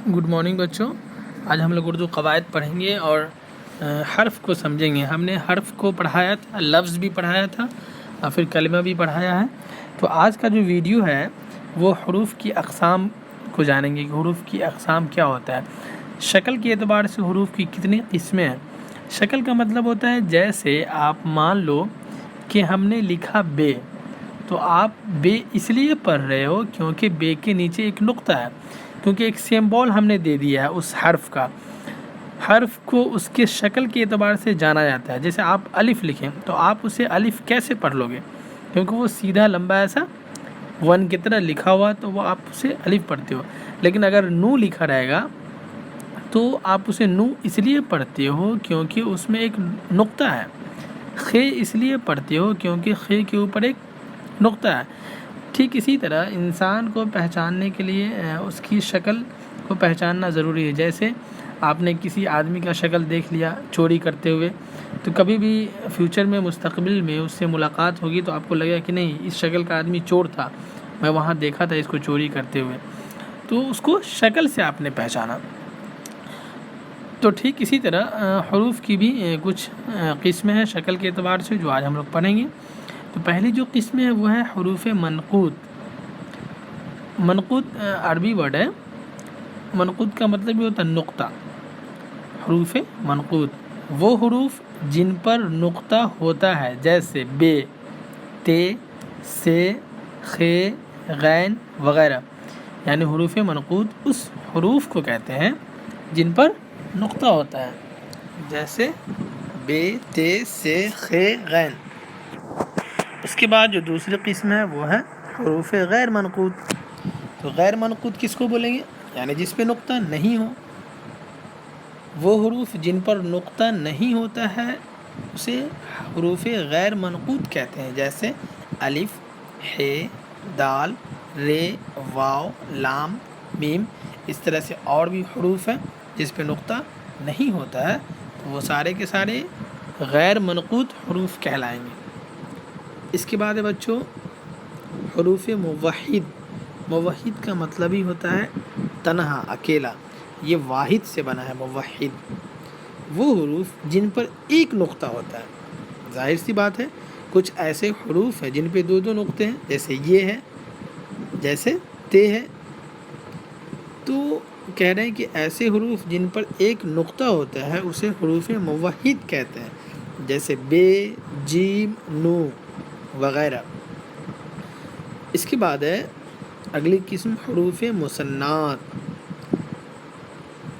Good morning बच्चों। आज हम लोग उर्दू कवायद पढ़ेंगे और हर्फ को समझेंगे। हमने हर्फ को पढ़ाया था, लफ्ज़ भी पढ़ाया था और फिर कलमा भी पढ़ाया है। तो आज का जो वीडियो है वो हरूफ की अक़साम को जानेंगे कि हरूफ की अक़साम क्या होता है। शक्ल के एतबार से हरूफ की कितनी किस्में हैं। शक्ल का मतलब होता है जैसे आप मान लो कि हमने लिखा बे, तो आप बे इसलिए पढ़ रहे हो क्योंकि बे के नीचे एक नुक्ता है, क्योंकि एक सिंबल हमने दे दिया है उस हर्फ का। हर्फ को उसके शक्ल के एतबार से जाना जाता है। जैसे आप अलिफ लिखें तो आप उसे अलिफ कैसे पढ़ लोगे, क्योंकि वो सीधा लंबा ऐसा वन की तरह लिखा हुआ, तो वो आप उसे अलिफ पढ़ते हो। लेकिन अगर नू लिखा रहेगा तो आप उसे नू इसलिए पढ़ते हो क्योंकि उसमें एक नुक्ता है। खे इसलिए पढ़ते हो क्योंकि खे के ऊपर एक नुक्ता है। ठीक इसी तरह इंसान को पहचानने के लिए उसकी शक्ल को पहचानना ज़रूरी है। जैसे आपने किसी आदमी का शक्ल देख लिया चोरी करते हुए, तो कभी भी फ्यूचर में मुस्तकबिल में उससे मुलाकात होगी तो आपको लगेगा कि नहीं, इस शक्ल का आदमी चोर था, मैं वहाँ देखा था इसको चोरी करते हुए, तो उसको शक्ल से आपने पहचाना। तो ठीक इसी तरह हरूफ की भी कुछ किस्में हैं शक्ल के एतबार से, जो आज हम लोग पढ़ेंगे। तो पहली जो किस्म है वो है हरूफ मनक़ूत। मनक़ूत अरबी वर्ड है। मनक़ूत का मतलब भी होता है नुक्ता। हरूफ मनक़ूत वो हरूफ जिन पर नुक्ता होता है, जैसे बे, ते, से, खे, गैन वगैरह। यानी हरूफ मनक़ूत उस हरूफ को कहते हैं जिन पर नुक्ता होता है, जैसे बे, ते, से, खे, गैन। उसके बाद जो दूसरी किस्म है वो है हरूफ गैर मनक़ूत। तो गैर मनक़ूत किसको बोलेंगे, यानी जिस पे नुक्ता नहीं हो। वो हरूफ जिन पर नुक्ता नहीं होता है उसे हरूफ गैर मनक़ूत कहते हैं, जैसे अलिफ, हे, दाल, रे, वाव, लाम, मीम। इस तरह से और भी हरूफ हैं जिस पे नुक्ता नहीं होता है, तो वो सारे के सारे गैर मनक़ूत हरूफ कहलाएंगे। इसके बाद है बच्चों हरूफ मुवहिद। मुवहिद का मतलब ही होता है तन्हा, अकेला। ये वाहिद से बना है मुवहिद। वो हरूफ जिन पर एक नुक्ता होता है। जाहिर सी बात है कुछ ऐसे हरूफ हैं जिन पे दो दो नुक्ते हैं, जैसे ये है, जैसे ते है। तो कह रहे हैं कि ऐसे हरूफ जिन पर एक नुक्ता होता है उसे हरूफ मुवहिद कहते हैं, जैसे बे, जीम, नू वगैरह। इसके बाद है अगली किस्म हरूफ मुसन्नात।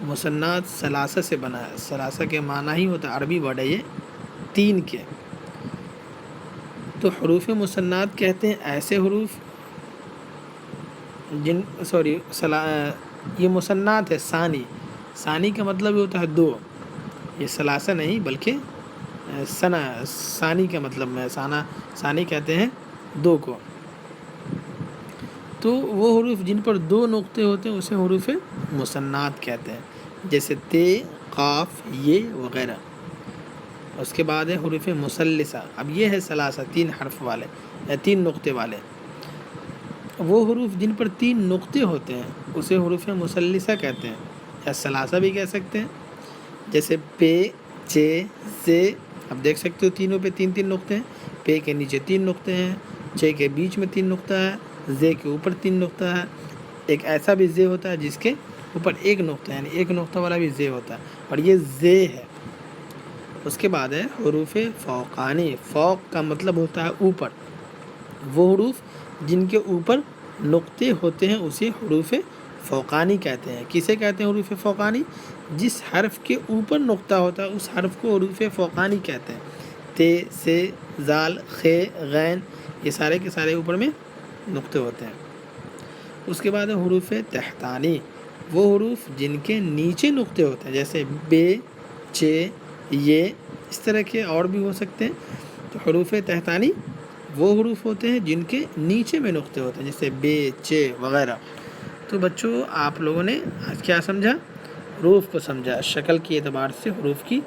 मुसन्नात सलासा से बना है। सलासा के माना ही होता है, अरबी वर्ड है ये, तीन के। तो हरूफ मुसन्नात कहते हैं ऐसे हरूफ जिन ये मुसन्नात है सानी। सानी का मतलब होता है दो। ये सलासा नहीं बल्कि सानी का मतलब में सानी कहते हैं दो को। तो वो हरूफ जिन पर दो नुक्ते होते हैं उसे हरूफ मुसन्नात कहते हैं, जैसे ते, काफ, ये वगैरह। उसके बाद है हरूफ मुसल्लिसा। अब ये है सलासा, तीन हर्फ वाले या तीन नुक्ते वाले। वो हरूफ जिन पर तीन नुक्ते होते हैं उसे हरूफ मुसल्लिसा कहते हैं, या सलासा भी कह सकते हैं, जैसे पे, चे, से। अब देख सकते हो तीनों पे तीन तीन नुक्ते हैं। पे के नीचे तीन नुक्ते हैं, चे के बीच में तीन नुक्ता है, जे के ऊपर तीन नुक्ता है। एक ऐसा भी जे होता है जिसके ऊपर एक नुक्ता है, यानी एक नुक्ता वाला भी जे होता है, और ये जे है। उसके बाद है हरूफ फ़ौक़ानी। फ़ौक़ का मतलब होता है ऊपर। वो हरूफ जिनके ऊपर नुक्ते होते हैं उसे हरूफ फ़ौक़ानी कहते हैं। किसे कहते हैं हरूफ फ़ौक़ानी? जिस हर्फ के ऊपर नुक्ता होता है उस हर्फ को हरूफ फ़ौक़ानी कहते हैं। ते, से, जाल, खे, गैन, ये सारे के सारे ऊपर में नुक्ते होते हैं। उसके बाद है हरूफ तहतानी। वो हरूफ जिनके नीचे नुक्ते होते हैं, जैसे बे, चे, ये, इस तरह के और भी हो सकते हैं। तो हरूफ तहतानी वो हरूफ होते हैं जिनके नीचे में नुक्ते होते हैं, जैसे बे, चे वगैरह। तो बच्चों आप लोगों ने आज क्या समझा? हरूफ को समझा, शक्ल के एतबार से हरूफ की